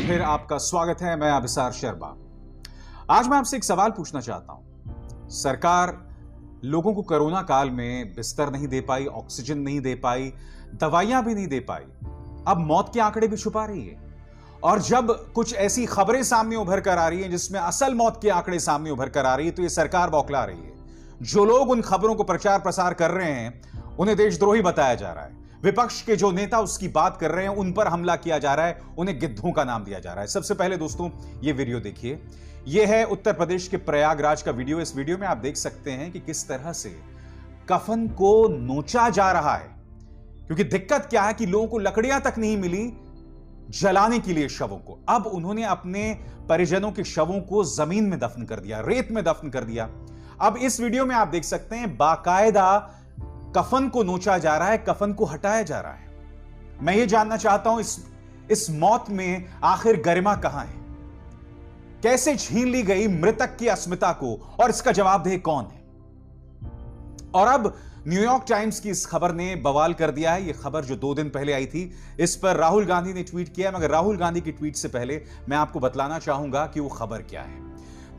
फिर आपका स्वागत है। मैं अभिसार शर्मा। आज मैं आपसे एक सवाल पूछना चाहता हूं। सरकार लोगों को कोरोना काल में बिस्तर नहीं दे पाई, ऑक्सीजन नहीं दे पाई, दवाइयां भी नहीं दे पाई, अब मौत के आंकड़े भी छुपा रही है। और जब कुछ ऐसी खबरें सामने उभर कर आ रही हैं जिसमें असल मौत के आंकड़े सामने उभर कर आ रही है, तो यह सरकार बौखला रही है। जो लोग उन खबरों को प्रचार प्रसार कर रहे हैं उन्हें देशद्रोही बताया जा रहा है। विपक्ष के जो नेता उसकी बात कर रहे हैं उन पर हमला किया जा रहा है, उन्हें गिद्धों का नाम दिया जा रहा है। सबसे पहले दोस्तों ये वीडियो देखिए। यह है उत्तर प्रदेश के प्रयागराज का वीडियो। इस वीडियो में आप देख सकते हैं कि किस तरह से कफन को नोचा जा रहा है, क्योंकि दिक्कत क्या है कि लोगों को लकड़ियां तक नहीं मिली जलाने के लिए शवों को। अब उन्होंने अपने परिजनों के शवों को जमीन में दफन कर दिया, रेत में दफन कर दिया। अब इस वीडियो में आप देख सकते हैं बाकायदा कफन को नोचा जा रहा है, कफन को हटाया जा रहा है। मैं ये जानना चाहता हूं इस मौत में आखिर गरिमा कहां है? कैसे छीन ली गई मृतक की अस्मिता को, और इसका जवाबदेह कौन है? और अब न्यूयॉर्क टाइम्स की इस खबर ने बवाल कर दिया है। यह खबर जो 2 दिन पहले आई थी, इस पर राहुल गांधी ने ट्वीट किया, मगर राहुल गांधी की ट्वीट से पहले मैं आपको बतलाना चाहूंगा कि वो खबर क्या है।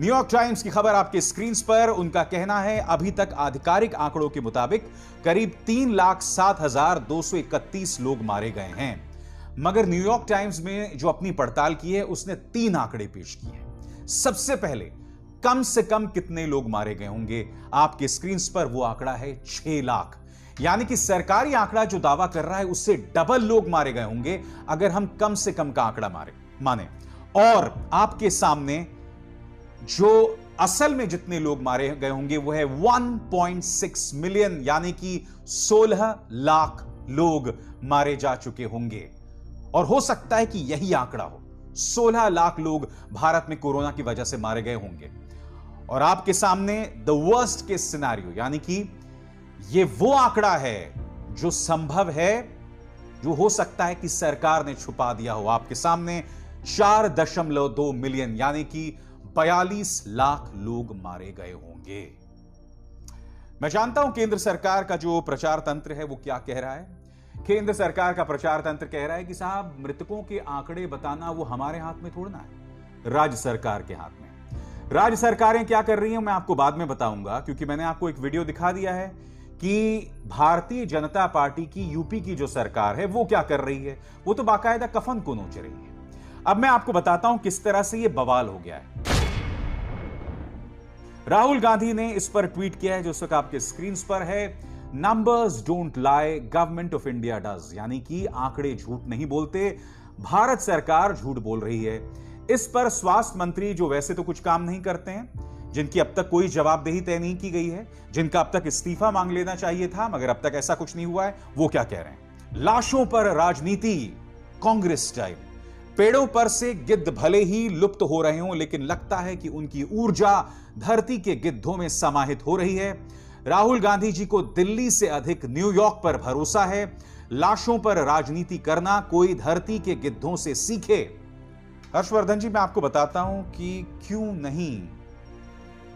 न्यूयॉर्क टाइम्स की खबर आपके स्क्रीन पर। उनका कहना है अभी तक आधिकारिक आंकड़ों के मुताबिक करीब 3,07,231 लोग मारे गए हैं। मगर न्यूयॉर्क टाइम्स में जो अपनी पड़ताल की है उसने 3 आंकड़े पेश किए हैं। सबसे पहले कम से कम कितने लोग मारे गए होंगे? आपके स्क्रीन पर वो आंकड़ा है 6 लाख। यानी कि सरकारी आंकड़ा जो दावा कर रहा है उससे डबल लोग मारे गए होंगे अगर हम कम से कम का आंकड़ा माने। और आपके सामने जो असल में जितने लोग मारे गए होंगे वो है 1.6 मिलियन, यानी कि 16 लाख लोग मारे जा चुके होंगे। और हो सकता है कि यही आंकड़ा हो, 16 लाख लोग भारत में कोरोना की वजह से मारे गए होंगे। और आपके सामने द वर्स्ट केस सिनेरियो, यानी कि ये वो आंकड़ा है जो संभव है, जो हो सकता है कि सरकार ने छुपा दिया हो। आपके सामने 4.2 मिलियन, यानी कि 42 लाख लोग मारे गए होंगे। मैं जानता हूं केंद्र सरकार का जो प्रचार तंत्र है वो क्या कह रहा है। केंद्र सरकार का प्रचार तंत्र कह रहा है कि साहब मृतकों के आंकड़े बताना वो हमारे हाथ में थोड़ा है, राज्य सरकार के हाथ में। राज्य सरकारें क्या कर रही हैं मैं आपको बाद में बताऊंगा, क्योंकि मैंने आपको एक वीडियो दिखा दिया है कि भारतीय जनता पार्टी की यूपी की जो सरकार है वो क्या कर रही है। वो तो बाकायदा कफन को नोच रही है। अब मैं आपको बताता हूं किस तरह से यह बवाल हो गया है। राहुल गांधी ने इस पर ट्वीट किया है जो इस वक्त आपके स्क्रीन पर है। Numbers don't lie, government of India does. यानी कि आंकड़े झूठ नहीं बोलते, भारत सरकार झूठ बोल रही है। इस पर स्वास्थ्य मंत्री, जो वैसे तो कुछ काम नहीं करते हैं, जिनकी अब तक कोई जवाबदेही तय नहीं की गई है, जिनका अब तक इस्तीफा मांग लेना चाहिए था मगर अब तक ऐसा कुछ नहीं हुआ है, वो क्या कह रहे हैं? लाशों पर राजनीति, कांग्रेस स्टाइल। पेड़ों पर से गिद्ध भले ही लुप्त हो रहे हों, लेकिन लगता है कि उनकी ऊर्जा धरती के गिद्धों में समाहित हो रही है। राहुल गांधी जी को दिल्ली से अधिक न्यूयॉर्क पर भरोसा है। लाशों पर राजनीति करना कोई धरती के गिद्धों से सीखे। हर्षवर्धन जी, मैं आपको बताता हूं कि क्यों नहीं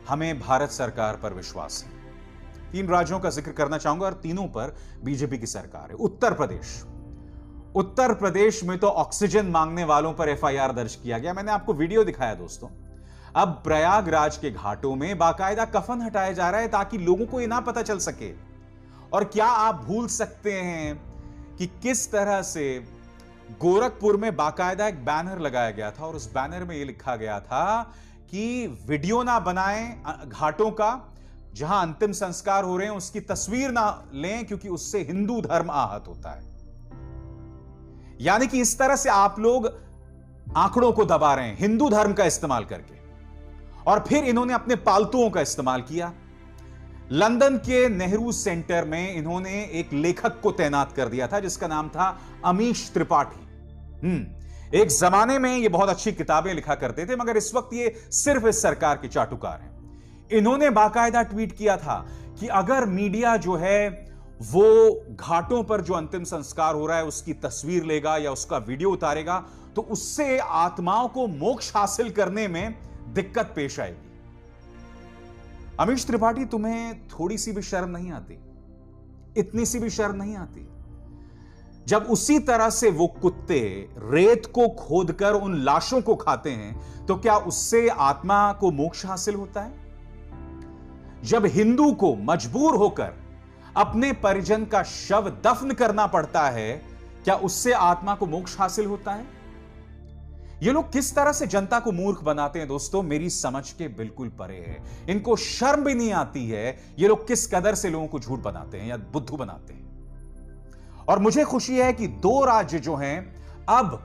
हमें भारत सरकार पर विश्वास है। 3 राज्यों का जिक्र करना चाहूंगा और तीनों पर बीजेपी की सरकार है। उत्तर प्रदेश में तो ऑक्सीजन मांगने वालों पर एफआईआर दर्ज किया गया। मैंने आपको वीडियो दिखाया दोस्तों। अब प्रयागराज के घाटों में बाकायदा कफन हटाया जा रहा है ताकि लोगों को यह ना पता चल सके। और क्या आप भूल सकते हैं कि किस तरह से गोरखपुर में बाकायदा एक बैनर लगाया गया था और उस बैनर में यह लिखा गया था कि वीडियो ना बनाएं घाटों का, जहां अंतिम संस्कार हो रहे हैं उसकी तस्वीर ना लें, क्योंकि उससे हिंदू धर्म आहत होता है। यानी कि इस तरह से आप लोग आंकड़ों को दबा रहे हैं हिंदू धर्म का इस्तेमाल करके। और फिर इन्होंने अपने पालतुओं का इस्तेमाल किया। लंदन के नेहरू सेंटर में इन्होंने एक लेखक को तैनात कर दिया था जिसका नाम था अमीश त्रिपाठी। एक जमाने में ये बहुत अच्छी किताबें लिखा करते थे, मगर इस वक्त ये सिर्फ इस सरकार के चाटुकार हैं। इन्होंने बाकायदा ट्वीट किया था कि अगर मीडिया जो है वो घाटों पर जो अंतिम संस्कार हो रहा है उसकी तस्वीर लेगा या उसका वीडियो उतारेगा तो उससे आत्माओं को मोक्ष हासिल करने में दिक्कत पेश आएगी। अमीश त्रिपाठी, तुम्हें थोड़ी सी भी शर्म नहीं आती? इतनी सी भी शर्म नहीं आती? जब उसी तरह से वो कुत्ते रेत को खोदकर उन लाशों को खाते हैं, तो क्या उससे आत्मा को मोक्ष हासिल होता है? जब हिंदू को मजबूर होकर अपने परिजन का शव दफन करना पड़ता है, क्या उससे आत्मा को मोक्ष हासिल होता है? ये लोग किस तरह से जनता को मूर्ख बनाते हैं दोस्तों, मेरी समझ के बिल्कुल परे है। इनको शर्म भी नहीं आती है ये लोग किस कदर से लोगों को झूठ बनाते हैं या बुद्धू बनाते हैं। और मुझे खुशी है कि 2 राज्य जो हैं, अब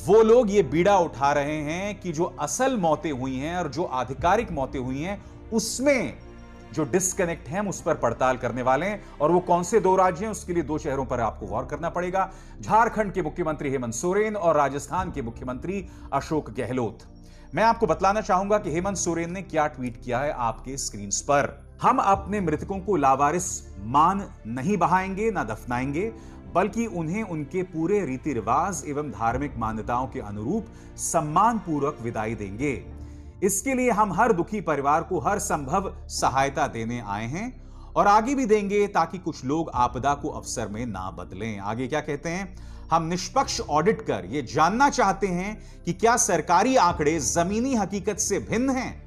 वो लोग ये बीड़ा उठा रहे हैं कि जो असल मौतें हुई हैं और जो आधिकारिक मौतें हुई हैं, उसमें जो डिस्कनेक्ट है, हम उस पर पड़ताल करने वाले हैं। और वो कौन से 2 राज्य हैं, उसके लिए 2 शहरों पर आपको गौर करना पड़ेगा। झारखंड के मुख्यमंत्री हेमंत सोरेन और राजस्थान के मुख्यमंत्री अशोक गहलोत। मैं आपको बतलाना चाहूंगा कि हेमंत सोरेन ने क्या ट्वीट किया है आपके स्क्रीन पर। हम अपने मृतकों को लावारिस मान नहीं बहाएंगे, ना दफनाएंगे, बल्कि उन्हें उनके पूरे रीति रिवाज एवं धार्मिक मान्यताओं के अनुरूप सम्मान पूर्वक विदाई देंगे। इसके लिए हम हर दुखी परिवार को हर संभव सहायता देने आए हैं और आगे भी देंगे, ताकि कुछ लोग आपदा को अवसर में ना बदलें। आगे क्या कहते हैं, हम निष्पक्ष ऑडिट कर यह जानना चाहते हैं कि क्या सरकारी आंकड़े जमीनी हकीकत से भिन्न हैं।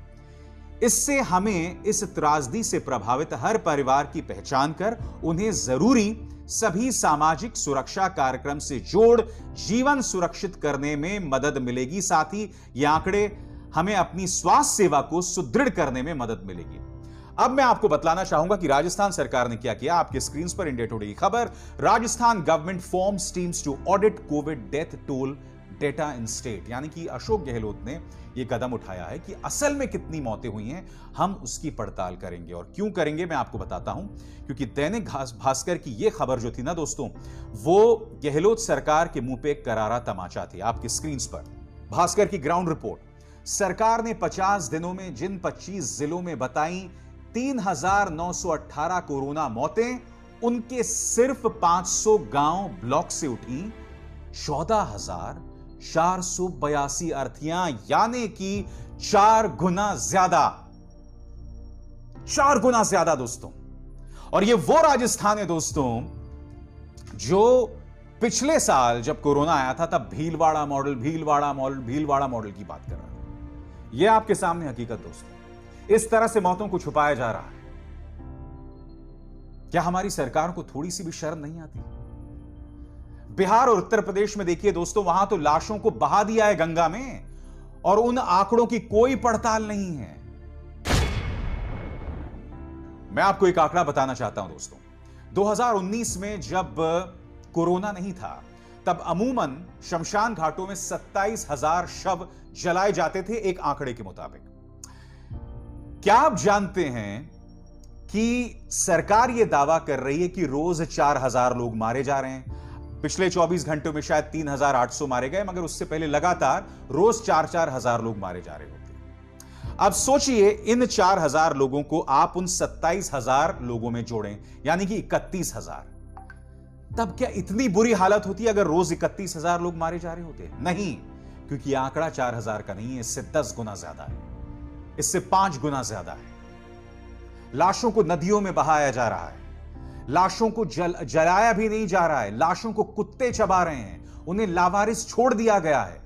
इससे हमें इस त्रासदी से प्रभावित हर परिवार की पहचान कर उन्हें जरूरी सभी सामाजिक सुरक्षा कार्यक्रम से जोड़ जीवन सुरक्षित करने में मदद मिलेगी। साथ ही ये आंकड़े हमें अपनी स्वास्थ्य सेवा को सुदृढ़ करने में मदद मिलेगी। अब मैं आपको बतलाना चाहूंगा कि राजस्थान सरकार ने क्या किया। आपके स्क्रीन पर इंडिया टुडे की खबर, Rajasthan government forms teams to audit covid death toll data in state. यानी कि अशोक गहलोत ने यह कदम उठाया है कि असल में कितनी मौतें हुई हैं, हम उसकी पड़ताल करेंगे। और क्यों करेंगे मैं आपको बताता हूं, क्योंकि दैनिक भास्कर की यह खबर जो थी ना दोस्तों, वो गहलोत सरकार के मुंह पे एक करारा तमाचा थी। आपकी स्क्रीन पर भास्कर की ग्राउंड रिपोर्ट, सरकार ने 50 दिनों में जिन 25 जिलों में बताई 3,918 कोरोना मौतें, उनके सिर्फ 500 गांव ब्लॉक से उठी 14,482 अर्थीयां, यानी कि 4 गुना ज्यादा दोस्तों। और ये वो राजस्थान है दोस्तों जो पिछले साल जब कोरोना आया था तब भीलवाड़ा मॉडल की बात कर रहा था। यह आपके सामने हकीकत दोस्तों। इस तरह से मौतों को छुपाया जा रहा है। क्या हमारी सरकार को थोड़ी सी भी शर्म नहीं आती? बिहार और उत्तर प्रदेश में देखिए दोस्तों, वहां तो लाशों को बहा दिया है गंगा में और उन आंकड़ों की कोई पड़ताल नहीं है। मैं आपको एक आंकड़ा बताना चाहता हूं दोस्तों। 2019 में जब कोरोना नहीं था, तब अमूमन शमशान घाटों में 27,000 शव जलाए जाते थे, एक आंकड़े के मुताबिक। क्या आप जानते हैं कि सरकार यह दावा कर रही है कि रोज 4,000 लोग मारे जा रहे हैं। पिछले 24 घंटों में शायद 3,800 मारे गए, मगर उससे पहले लगातार रोज 4-4 हजार लोग मारे जा रहे होते। अब सोचिए, इन 4,000 लोगों को आप उन 27,000 लोगों में जोड़ें, यानी कि 31,000। तब क्या इतनी बुरी हालत होती अगर रोज 31,000 लोग मारे जा रहे होते? नहीं, क्योंकि आंकड़ा 4,000 का नहीं है, इससे 10 गुना ज्यादा है, इससे 5 गुना ज्यादा है। लाशों को नदियों में बहाया जा रहा है, लाशों को जलाया भी नहीं जा रहा है, लाशों को कुत्ते चबा रहे हैं, उन्हें लावारिस छोड़ दिया गया है।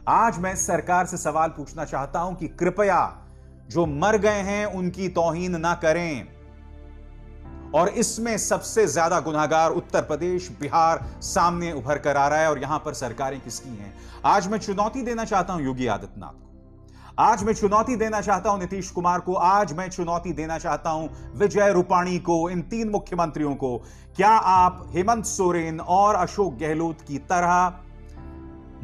आज मैं सरकार से सवाल पूछना चाहता हूं कि कृपया जो मर गए हैं उनकी तौहीन ना करें। और इसमें सबसे ज्यादा गुनाहगार उत्तर प्रदेश, बिहार सामने उभर कर आ रहा है। और यहां पर सरकारें किसकी हैं? आज मैं चुनौती देना चाहता हूं योगी आदित्यनाथ को, आज मैं चुनौती देना चाहता हूं नीतीश कुमार को, आज मैं चुनौती देना चाहता हूं विजय रूपाणी को, इन 3 मुख्यमंत्रियों को। क्या आप हेमंत सोरेन और अशोक गहलोत की तरह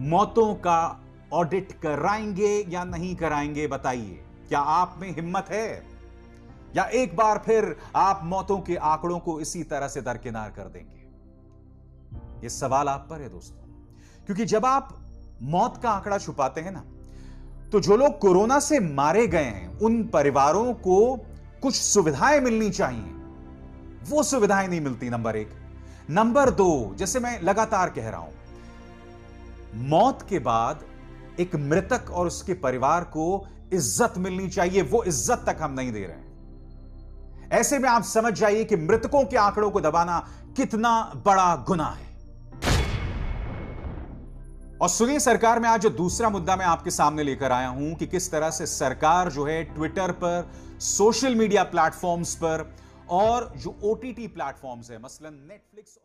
मौतों का ऑडिट कराएंगे या नहीं कराएंगे? बताइए, क्या आप में हिम्मत है, या एक बार फिर आप मौतों के आंकड़ों को इसी तरह से दरकिनार कर देंगे? यह सवाल आप पर है दोस्तों, क्योंकि जब आप मौत का आंकड़ा छुपाते हैं ना, तो जो लोग कोरोना से मारे गए हैं उन परिवारों को कुछ सुविधाएं मिलनी चाहिए, वो सुविधाएं नहीं मिलती, नंबर 1। नंबर 2, जैसे मैं लगातार कह रहा हूं, मौत के बाद एक मृतक और उसके परिवार को इज्जत मिलनी चाहिए, वो इज्जत तक हम नहीं दे रहे हैं। ऐसे में आप समझ जाइए कि मृतकों के आंकड़ों को दबाना कितना बड़ा गुनाह है। और सुनिए सरकार में आज जो दूसरा मुद्दा मैं आपके सामने लेकर आया हूं कि किस तरह से सरकार जो है ट्विटर पर, सोशल मीडिया प्लेटफॉर्म्स पर और जो ओटीटी प्लेटफॉर्म्स है मसलन नेटफ्लिक्स